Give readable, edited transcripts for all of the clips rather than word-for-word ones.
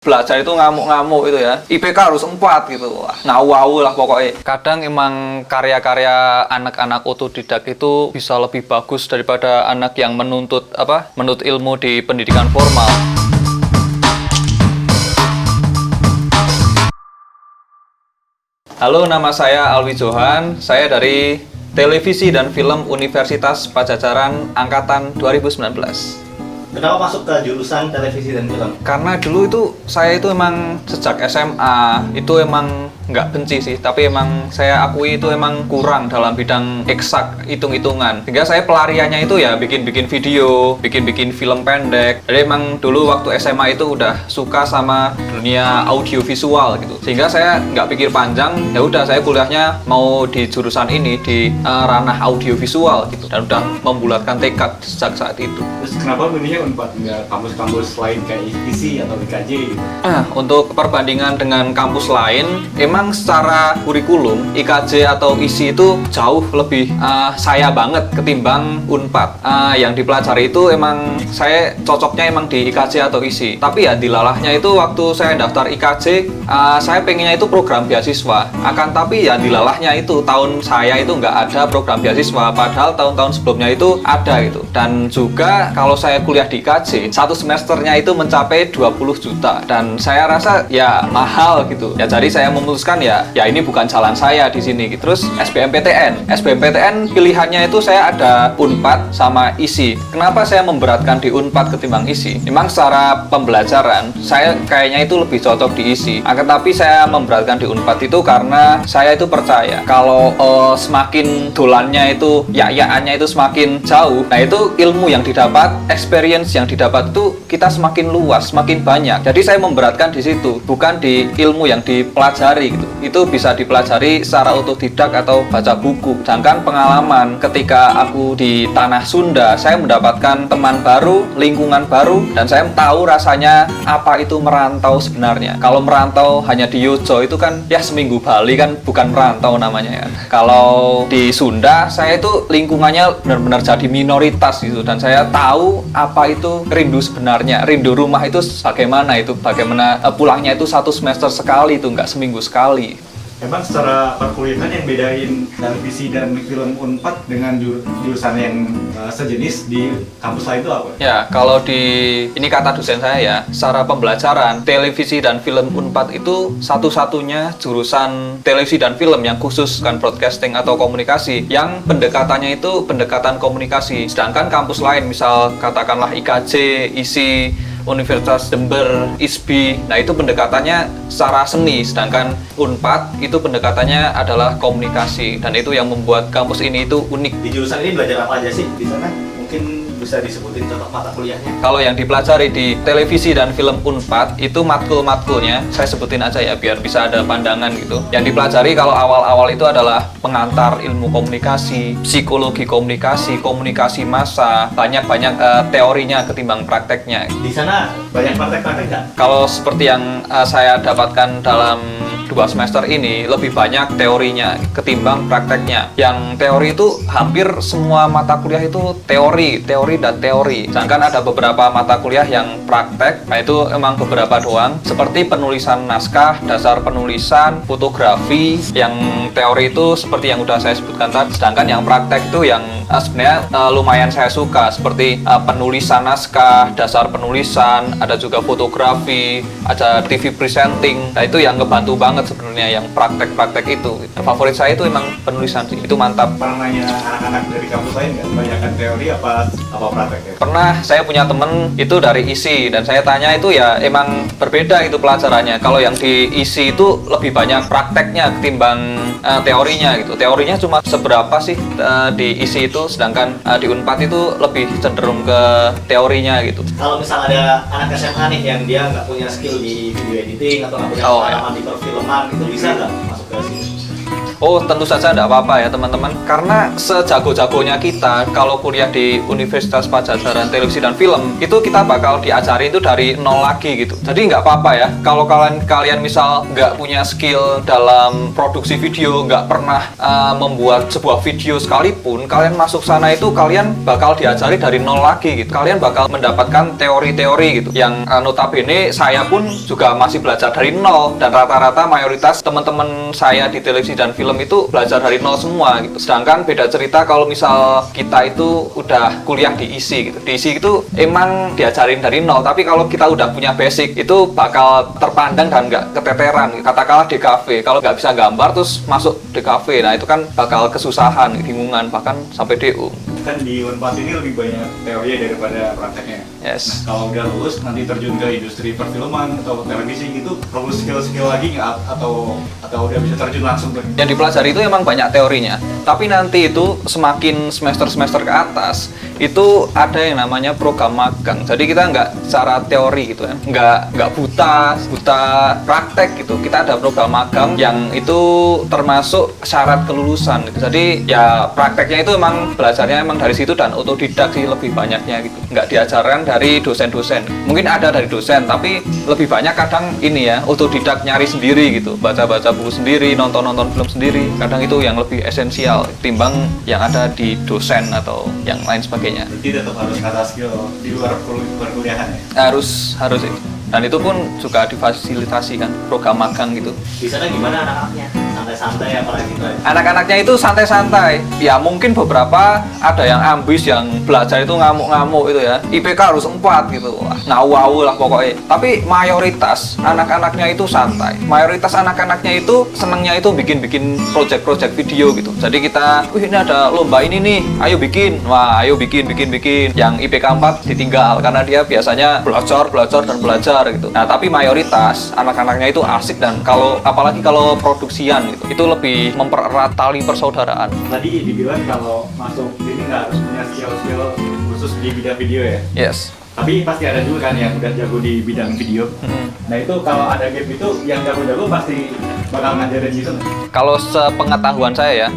Belajar itu ngamuk-ngamuk itu ya, IPK harus 4 gitu, wah ngau-ngau lah pokoknya. Kadang emang karya-karya anak-anak otodidak itu bisa lebih bagus daripada anak yang menuntut ilmu di pendidikan formal. Halo, nama saya Alwi Johan, saya dari Televisi dan Film Universitas Padjadjaran Angkatan 2019. Kenapa masuk ke jurusan televisi dan film? Karena dulu itu saya itu emang sejak SMA itu emang nggak benci sih, tapi emang saya akui itu emang kurang dalam bidang eksak, hitung-hitungan. Sehingga saya pelariannya itu ya bikin-bikin video, bikin-bikin film pendek. Jadi emang dulu waktu SMA itu udah suka sama dunia audiovisual gitu. Sehingga saya nggak pikir panjang, ya udah saya kuliahnya mau di jurusan ini di ranah audiovisual gitu, dan udah membulatkan tekad sejak saat itu. Terus kenapa milihnya Unpad, nggak kampus-kampus lain kayak IPC atau IKJ gitu? Untuk perbandingan dengan kampus lain, emang secara kurikulum IKJ atau ISI itu jauh lebih saya banget ketimbang Unpad. Yang dipelajari itu emang saya cocoknya emang di IKJ atau ISI. Tapi ya dilalahnya itu waktu saya daftar IKJ, saya pengennya itu program beasiswa. Akan tapi ya dilalahnya itu tahun saya itu nggak ada program beasiswa, padahal tahun-tahun sebelumnya itu ada gitu. Dan juga kalau saya kuliah di IKJ, satu semesternya itu mencapai 20 juta, dan saya rasa ya mahal gitu. Ya jadi saya memutuskan ya ini bukan jalan saya di sini gitu. Terus SBMPTN pilihannya itu saya ada Unpad sama ISI. Kenapa saya memberatkan di Unpad ketimbang ISI? Memang secara pembelajaran saya kayaknya itu lebih cocok di ISI. Akan tapi saya memberatkan di Unpad itu karena saya itu percaya kalau semakin dolannya itu yayaannya itu semakin jauh, nah itu ilmu yang didapat, experience yang didapat itu kita semakin luas, semakin banyak. Jadi saya memberatkan di situ, bukan di ilmu yang dipelajari gitu. Itu bisa dipelajari secara otodidak atau baca buku. Sedangkan pengalaman ketika aku di tanah Sunda, saya mendapatkan teman baru, lingkungan baru, dan saya tahu rasanya apa itu merantau sebenarnya. Kalau merantau hanya di Yojo itu kan ya seminggu Bali kan bukan merantau namanya kan. Kalau di Sunda saya itu lingkungannya benar-benar jadi minoritas gitu, dan saya tahu apa itu rindu sebenarnya. Rindu rumah itu bagaimana pulangnya itu 1 semester sekali, itu nggak seminggu sekali. Emang secara perkuliahan yang bedain televisi dan film Unpad dengan jurusan yang sejenis di kampus lain itu apa? Ya, kalau ini kata dosen saya ya, secara pembelajaran televisi dan film Unpad itu satu-satunya jurusan televisi dan film yang khusus kan broadcasting atau komunikasi, yang pendekatannya itu pendekatan komunikasi. Sedangkan kampus lain, misal katakanlah IKJ, ISI, Universitas Jember, ISBI, nah itu pendekatannya secara seni, sedangkan Unpad itu pendekatannya adalah komunikasi, dan itu yang membuat kampus ini itu unik. Di jurusan ini belajar apa aja sih di sana? Mungkin bisa disebutin contoh mata kuliahnya. Kalau yang dipelajari di televisi dan film Unpad itu matkul-matkulnya saya sebutin aja ya biar bisa ada pandangan gitu. Yang dipelajari kalau awal-awal itu adalah pengantar ilmu komunikasi, psikologi komunikasi, komunikasi massa, banyak-banyak teorinya ketimbang prakteknya. Di sana banyak praktek-praktek nggak? Kalau seperti yang saya dapatkan dalam 2 semester ini, lebih banyak teorinya ketimbang prakteknya. Yang teori itu hampir semua mata kuliah itu teori dan teori. Sedangkan ada beberapa mata kuliah yang praktek, nah itu emang beberapa doang, seperti penulisan naskah, dasar penulisan, fotografi. Yang teori itu seperti yang udah saya sebutkan tadi, sedangkan yang praktek itu yang sebenarnya lumayan saya suka, seperti penulisan naskah, dasar penulisan, ada juga fotografi, ada TV presenting. Nah itu yang ngebantu banget sebenarnya yang praktek-praktek itu. Favorit saya itu emang penulisan sih, itu mantap. Pernah nanya anak-anak dari kampus lain nggak? Banyakkan teori apa prakteknya? Pernah, saya punya temen itu dari ISI, dan saya tanya itu ya emang berbeda itu pelajarannya. Kalau yang di ISI itu lebih banyak prakteknya ketimbang teorinya gitu. Teorinya cuma seberapa sih di ISI itu, sedangkan di Unpad itu lebih cenderung ke teorinya gitu. Kalau misal ada anak SMA nih yang dia nggak punya skill di video editing atau nggak punya pengalaman di perfilman, itu bisa nggak masuk ke sini? Oh, tentu saja tidak apa-apa ya teman-teman. Karena sejago-jagonya kita kalau kuliah di Universitas Padjadjaran Televisi dan Film, itu kita bakal diajarin itu dari nol lagi gitu. Jadi nggak apa-apa ya kalau kalian misal nggak punya skill dalam produksi video, nggak pernah membuat sebuah video sekalipun, kalian masuk sana itu kalian bakal diajari dari nol lagi gitu. Kalian bakal mendapatkan teori-teori gitu yang notabene saya pun juga masih belajar dari nol, dan rata-rata mayoritas teman-teman saya di televisi dan film itu belajar dari nol semua gitu. Sedangkan beda cerita kalau misal kita itu udah kuliah di ISI gitu. Di ISI itu emang diajarin dari nol, tapi kalau kita udah punya basic itu bakal terpandang dan nggak keteteran. Katakanlah DKV, kalau nggak bisa gambar terus masuk DKV, nah itu kan bakal kesusahan, kebingungan, bahkan sampai DU. Kan di Unpad ini lebih banyak teori daripada prakteknya. Yes. Nah, kalau udah lulus nanti terjun ke industri perfilman atau televisi gitu, perlu skill-skill lagi nggak, atau udah bisa terjun langsung ke? Yang dipelajari itu emang banyak teorinya, tapi nanti itu semakin semester-semester ke atas itu ada yang namanya program magang. Jadi kita nggak secara teori gitu kan, nggak buta praktek gitu. Kita ada program magang yang itu termasuk syarat kelulusan gitu. Jadi ya prakteknya itu emang belajarnya emang dari situ dan otodidak sih lebih banyaknya gitu. Nggak diajarkan dari dosen-dosen. Mungkin ada dari dosen, tapi lebih banyak kadang ini ya otodidak, nyari sendiri gitu, baca-baca buku sendiri, nonton film sendiri. Kadang itu yang lebih esensial timbang yang ada di dosen atau yang lain sebagainya. Jadi tetap harus kata skill di luar perkuliahan ya? Harus sih. Dan itu pun juga difasilitasi kan program magang gitu. Di sana gimana anak-anaknya? Santai-santai apalagi gitu aja? Anak-anaknya itu santai-santai. Ya mungkin beberapa ada yang ambis, yang belajar itu ngamuk-ngamuk itu ya. IPK harus 4 gitu. Wah, ngau-ngau lah pokoknya. Tapi mayoritas anak-anaknya itu santai. Mayoritas anak-anaknya itu senangnya itu bikin project-project video gitu. Jadi kita, ini ada lomba ini nih, ayo bikin. Wah, ayo bikin. Yang IPK 4 ditinggal karena dia biasanya belajar gitu. Nah, tapi mayoritas anak-anaknya itu asik, dan apalagi kalau produksian gitu, itu lebih mempererat tali persaudaraan. Tadi dibilang kalau masuk ini nggak harus punya skill khusus di bidang video ya? Yes. Tapi pasti ada juga kan yang udah jago di bidang video. Nah itu kalau ada gap itu yang jago-jago pasti bakal ngajarin gitu nggak? Kalau sepengetahuan saya ya,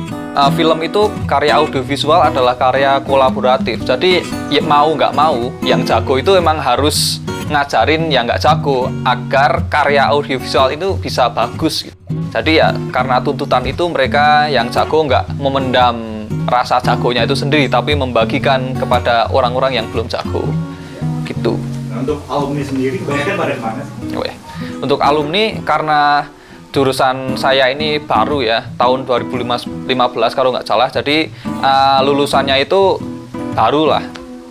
film itu karya audiovisual adalah karya kolaboratif. Jadi ya mau nggak mau, yang jago itu emang harus ngajarin yang nggak jago agar karya audiovisual itu bisa bagus gitu. Jadi ya karena tuntutan itu mereka yang jago nggak memendam rasa jagonya itu sendiri, tapi membagikan kepada orang-orang yang belum jago gitu. Nah, untuk alumni sendiri kebanyakan pada mana sih? Untuk alumni, karena jurusan saya ini baru ya, tahun 2015 kalau nggak salah, jadi lulusannya itu baru lah.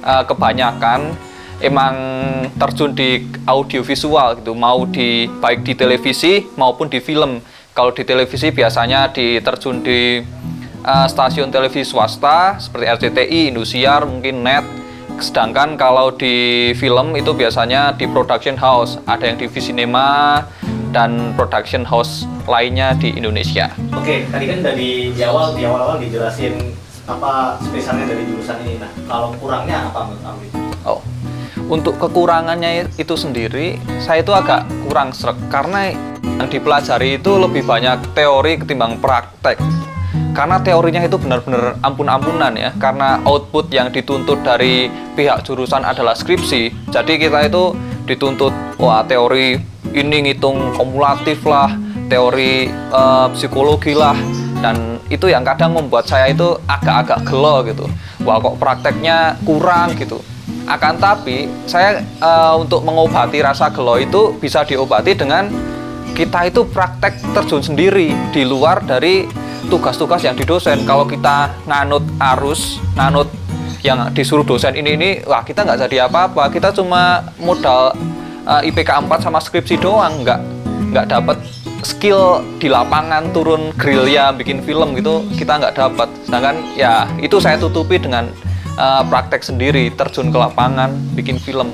Kebanyakan emang terjun di audiovisual gitu, baik di televisi maupun di film. Kalau di televisi biasanya terjun di stasiun televisi swasta seperti RCTI, Indosiar, mungkin NET. Sedangkan kalau di film itu biasanya di production house, ada yang di Visinema dan production house lainnya di Indonesia. Oke, tadi kan di awal-awal dijelasin apa spesialnya dari jurusan ini. Nah, kalau kurangnya apa menurut Amri? Oh, untuk kekurangannya itu sendiri, saya itu agak kurang sreg karena yang dipelajari itu lebih banyak teori ketimbang praktek. Karena teorinya itu benar-benar ampun-ampunan ya, karena output yang dituntut dari pihak jurusan adalah skripsi. Jadi kita itu dituntut, teori ini ngitung kumulatif lah, teori psikologi lah, dan itu yang kadang membuat saya itu agak-agak gelo gitu. Wah, kok prakteknya kurang gitu. Akan tapi saya untuk mengobati rasa gelo itu bisa diobati dengan kita itu praktek terjun sendiri di luar dari tugas-tugas yang di dosen. Kalau kita nganut yang disuruh dosen ini, wah kita nggak jadi apa-apa. Kita cuma modal IPK 4 sama skripsi doang, nggak dapat skill di lapangan, turun gerilya bikin film gitu, kita nggak dapat. Sedangkan ya itu saya tutupi dengan praktek sendiri, terjun ke lapangan, bikin film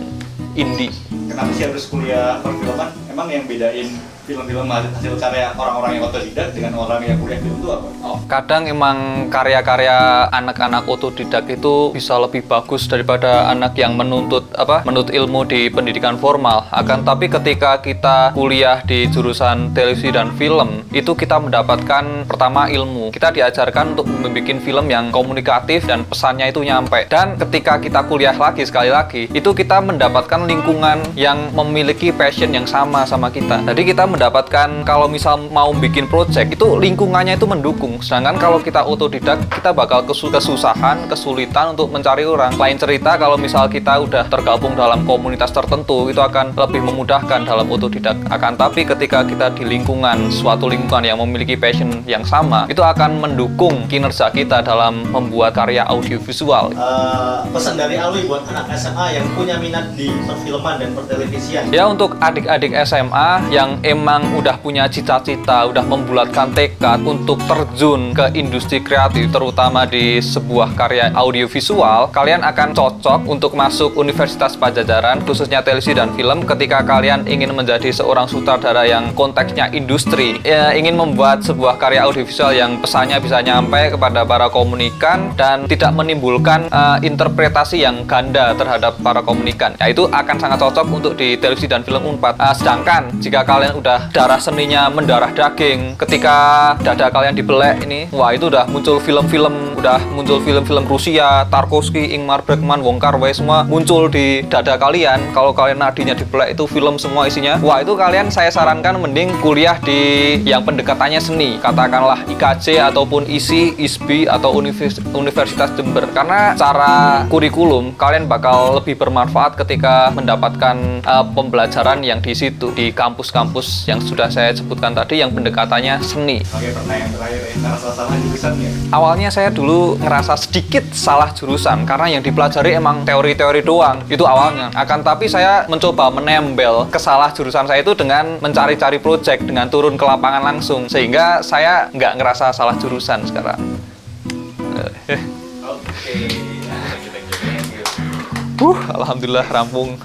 indie. Kenapa sih harus kuliah perfilman? emang yang bedain film-film hasil karya orang-orang yang otodidak dengan orang yang kuliah film itu apa? Kadang emang karya-karya anak-anak otodidak itu bisa lebih bagus daripada anak yang menuntut ilmu di pendidikan formal. Akan tapi ketika kita kuliah di jurusan televisi dan film, itu kita mendapatkan pertama ilmu. Kita diajarkan untuk membuat film yang komunikatif dan pesannya itu nyampe. Dan ketika kita kuliah lagi sekali lagi, itu kita mendapatkan lingkungan yang memiliki passion yang sama kita. Jadi kita mendapatkan kalau misal mau bikin project itu lingkungannya itu mendukung. Sedangkan kalau kita otodidak kita bakal kesusahan, kesulitan untuk mencari orang. Lain cerita kalau misal kita udah tergabung dalam komunitas tertentu itu akan lebih memudahkan dalam otodidak. Akan tapi ketika kita di suatu lingkungan yang memiliki passion yang sama, itu akan mendukung kinerja kita dalam membuat karya audiovisual. Pesan dari Alwi buat anak SMA yang punya minat di perfilman dan pertelevisian. Ya, untuk adik-adik SMA yang emang udah punya cita-cita, udah membulatkan tekad untuk terjun ke industri kreatif, terutama di sebuah karya audiovisual, kalian akan cocok untuk masuk Universitas Padjadjaran, khususnya televisi dan film, ketika kalian ingin menjadi seorang sutradara yang konteksnya industri, ingin membuat sebuah karya audiovisual yang pesannya bisa nyampe kepada para komunikan dan tidak menimbulkan interpretasi yang ganda terhadap para komunikan. Ya, itu akan sangat cocok untuk di televisi dan film Unpad. Sedangkan jika kalian udah darah seninya mendarah daging, ketika dada kalian dibelek ini, wah itu udah muncul film-film Rusia, Tarkovsky, Ingmar Bergman, Wong Kar-wai semua muncul di dada kalian. Kalau kalian nadinya dibelek itu film semua isinya. Wah, itu kalian saya sarankan mending kuliah di yang pendekatannya seni, katakanlah IKJ ataupun ISI, ISBI atau Universitas Jember. Karena cara kurikulum kalian bakal lebih bermanfaat ketika mendapatkan pembelajaran yang di situ, di kampus-kampus yang sudah saya sebutkan tadi yang pendekatannya seni. Oke, pertanyaan terakhir ya, ngerasa salah jurusannya? Awalnya saya dulu ngerasa sedikit salah jurusan karena yang dipelajari emang teori-teori doang, itu awalnya. Akan tapi saya mencoba menembel kesalah jurusan saya itu dengan mencari-cari project, dengan turun ke lapangan langsung, sehingga saya nggak ngerasa salah jurusan sekarang. Oke. Alhamdulillah rampung.